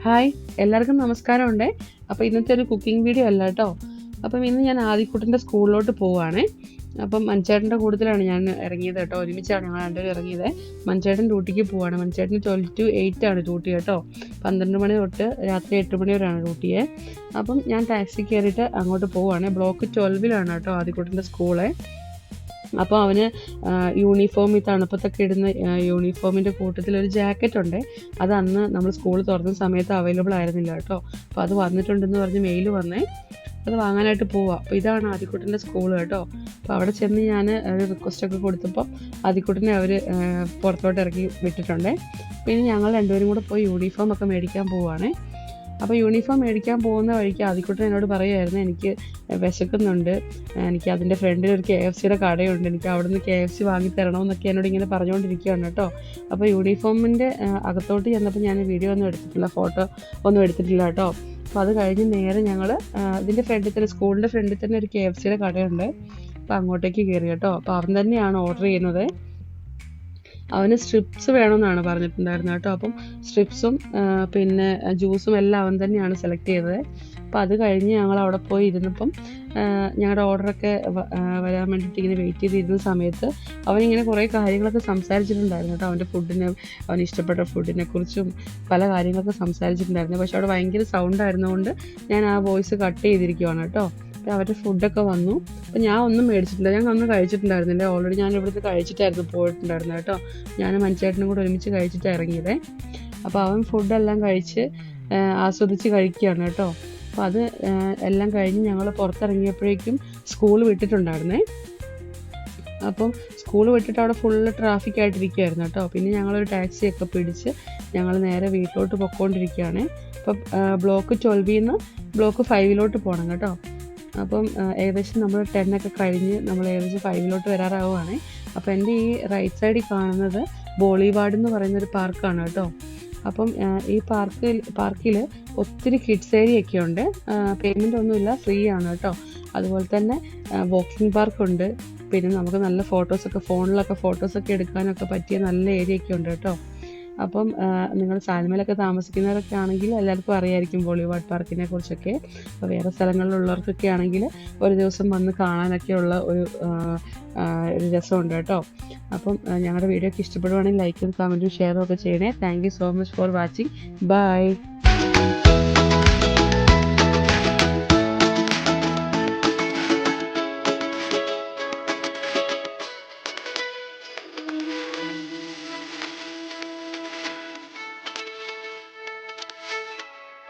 Hi, എല്ലാവർക്കും നമസ്കാരമുണ്ട്. അപ്പോൾ ഇന്നത്തെ ഒരു കുക്കിംഗ് വീഡിയോ അല്ല കേട്ടോ. അപ്പം ഇന്ന് ഞാൻ ആദിക്കുട്ടൻ്റെ സ്കൂളിലോട്ട് പോവുകയാണേ. അപ്പം മഞ്ചേട്ടൻ്റെ കൂട്ടത്തിലാണ് ഞാൻ ഇറങ്ങിയത് കേട്ടോ. ഒരുമിച്ചാണ് ഞങ്ങൾ രണ്ടുപേരും ഇറങ്ങിയത്. മഞ്ചേട്ടൻ ഡ്യൂട്ടിക്ക് പോവുകയാണ്. മഞ്ചേട്ടന് 12 to 8 ആണ് ഡ്യൂട്ടി കേട്ടോ. 12 മണി തൊട്ട് രാത്രി 8 മണി വരെയാണ് ഡ്യൂട്ടിയെ. അപ്പം ഞാൻ ടാക്സി കയറിയിട്ട് അങ്ങോട്ട് പോവുകയാണ്. ബ്ലോക്ക് 12-ലാണ് കേട്ടോ ആദിക്കുട്ടൻ്റെ സ്കൂള്. അപ്പോൾ അവന് യൂണിഫോം, ഈ തണുപ്പത്തൊക്കെ ഇടുന്ന യൂണിഫോമിൻ്റെ കൂട്ടത്തിലൊരു ജാക്കറ്റ് ഉണ്ട്. അത് അന്ന് നമ്മൾ സ്കൂൾ തുറന്ന സമയത്ത് അവൈലബിൾ ആയിരുന്നില്ല കേട്ടോ. അപ്പോൾ അത് വന്നിട്ടുണ്ടെന്ന് പറഞ്ഞ് മെയിൽ വന്നേ. അത് വാങ്ങാനായിട്ട് പോവാം. അപ്പോൾ ഇതാണ് ആദിക്കുട്ടൻ്റെ സ്കൂൾ കേട്ടോ. അപ്പോൾ അവിടെ ചെന്ന് ഞാൻ ഒരു റിക്വസ്റ്റൊക്കെ കൊടുത്തപ്പോൾ ആദിക്കുട്ടനെ അവർ പുറത്തോട്ട് ഇറക്കി വിട്ടിട്ടുണ്ട്. പിന്നെ ഞങ്ങൾ രണ്ടുപേരും കൂടെ പോയി യൂണിഫോം ഒക്കെ മേടിക്കാൻ പോവുകയാണേ. അപ്പോൾ യൂണിഫോം മേടിക്കാൻ പോകുന്ന വഴിക്ക് ആദിക്കുട്ടൻ എന്നോട് പറയുമായിരുന്നു, എനിക്ക് വിശക്കുന്നുണ്ട്, എനിക്ക് അതിൻ്റെ ഫ്രണ്ടിൽ ഒരു KFCയുടെ കടയുണ്ട്, എനിക്ക് അവിടെ നിന്ന് KFC വാങ്ങിത്തരണമെന്നൊക്കെ എന്നോട് ഇങ്ങനെ പറഞ്ഞുകൊണ്ടിരിക്കുകയാണ് കേട്ടോ. അപ്പോൾ യൂണിഫോമിൻ്റെ അകത്തോട്ട് ചെന്നപ്പോൾ ഞാൻ വീഡിയോ ഒന്നും എടുത്തിട്ടില്ല, ഫോട്ടോ ഒന്നും എടുത്തിട്ടില്ല കേട്ടോ. അപ്പോൾ അത് കഴിഞ്ഞ് നേരെ ഞങ്ങൾ ഇതിൻ്റെ ഫ്രണ്ടിൽ തന്നെ, സ്കൂളിൻ്റെ ഫ്രണ്ടിൽ തന്നെ ഒരു KFCയുടെ കടയുണ്ട്. അപ്പോൾ അങ്ങോട്ടേക്ക് കയറി കേട്ടോ. അപ്പോൾ അവൻ തന്നെയാണ് ഓർഡർ ചെയ്യുന്നത്. അവന് സ്ട്രിപ്സ് വേണമെന്നാണ് പറഞ്ഞിട്ടുണ്ടായിരുന്നത് കേട്ടോ. അപ്പം സ്ട്രിപ്സും പിന്നെ ജ്യൂസും എല്ലാം അവൻ തന്നെയാണ് സെലക്ട് ചെയ്തത്. അപ്പോൾ അത് കഴിഞ്ഞ് ഞങ്ങൾ അവിടെ പോയി ഇരുന്നപ്പം ഞങ്ങളുടെ ഓർഡറൊക്കെ വരാൻ വേണ്ടിയിട്ട് ഇങ്ങനെ വെയിറ്റ് ചെയ്തിരുന്ന സമയത്ത് അവനിങ്ങനെ കുറേ കാര്യങ്ങളൊക്കെ സംസാരിച്ചിട്ടുണ്ടായിരുന്നു കേട്ടോ. അവൻ്റെ ഫുഡിനെ, അവന് ഇഷ്ടപ്പെട്ട ഫുഡിനെ കുറിച്ചും പല കാര്യങ്ങളൊക്കെ സംസാരിച്ചിട്ടുണ്ടായിരുന്നു. പക്ഷെ അവിടെ ഭയങ്കര സൗണ്ട് ആയിരുന്നുകൊണ്ട് ഞാൻ ആ വോയിസ് കട്ട് ചെയ്തിരിക്കുവാണ് കേട്ടോ. അപ്പോൾ അവരുടെ ഫുഡൊക്കെ വന്നു. അപ്പോൾ ഞാൻ ഒന്നും മേടിച്ചിട്ടില്ല, ഞാൻ ഒന്നും കഴിച്ചിട്ടുണ്ടായിരുന്നില്ല. ഓൾറെഡി ഞാൻ ഇവിടുന്ന് കഴിച്ചിട്ടായിരുന്നു പോയിട്ടുണ്ടായിരുന്നത് കേട്ടോ. ഞാൻ മഞ്ചേട്ടനും കൂടെ ഒരുമിച്ച് കഴിച്ചിട്ടാണ് ഇറങ്ങിയത്. അപ്പോൾ അവൻ ഫുഡെല്ലാം കഴിച്ച് ആസ്വദിച്ച് കഴിക്കുകയാണ് കേട്ടോ. അപ്പോൾ അത് എല്ലാം കഴിഞ്ഞ് ഞങ്ങൾ പുറത്തിറങ്ങിയപ്പോഴേക്കും സ്കൂൾ വിട്ടിട്ടുണ്ടായിരുന്നേ. അപ്പം സ്കൂൾ വിട്ടിട്ട് അവിടെ ഫുള്ള് ട്രാഫിക് ആയിട്ടിരിക്കുകയായിരുന്നു കേട്ടോ. പിന്നെ ഞങ്ങളൊരു ടാക്സിയൊക്കെ പിടിച്ച് ഞങ്ങൾ നേരെ വീട്ടിലോട്ട് പൊയ്ക്കൊണ്ടിരിക്കുകയാണ്. അപ്പം ബ്ലോക്ക് 12-ന്ന് ബ്ലോക്ക് 5-ലോട്ട് പോകണം കേട്ടോ. അപ്പം ഏകദേശം നമ്മൾ 10 ഒക്കെ കഴിഞ്ഞ് നമ്മൾ ഏകദേശം 5-ലോട്ട് വരാറാവുകയാണ്. അപ്പോൾ എൻ്റെ ഈ റൈറ്റ് സൈഡിൽ കാണുന്നത് ബോളിവാർഡ് എന്ന് പറയുന്നൊരു പാർക്കാണ് കേട്ടോ. അപ്പം ഈ പാർക്കിൽ ഒത്തിരി കിഡ്സ് ഏരിയ ഒക്കെ ഉണ്ട്. പേയ്മെൻ്റ് ഒന്നുമില്ല, ഫ്രീ ആണ് കേട്ടോ. അതുപോലെ തന്നെ വാക്കിംഗ് പാർക്കുണ്ട്. പിന്നെ നമുക്ക് നല്ല ഫോട്ടോസൊക്കെ, ഫോണിലൊക്കെ ഫോട്ടോസൊക്കെ എടുക്കാനൊക്കെ പറ്റിയ നല്ല ഏരിയ ഒക്കെ ഉണ്ട് കേട്ടോ. അപ്പം നിങ്ങൾ സാൽമയിലൊക്കെ താമസിക്കുന്നവരൊക്കെ ആണെങ്കിൽ എല്ലാവർക്കും അറിയായിരിക്കും ബോളിവാർഡ് പാർക്കിനെ കുറിച്ചൊക്കെ. അപ്പോൾ വേറെ സ്ഥലങ്ങളിലുള്ളവർക്കൊക്കെ ആണെങ്കിൽ ഒരു ദിവസം വന്ന് കാണാനൊക്കെയുള്ള ഒരു രസമുണ്ട് കേട്ടോ. അപ്പം ഞങ്ങളുടെ വീഡിയോ ഒക്കെ ഇഷ്ടപ്പെടുവാണെങ്കിൽ ലൈക്കും കമൻറ്റും ഷെയറും ഒക്കെ ചെയ്യണേ. Thank you so much for watching. By.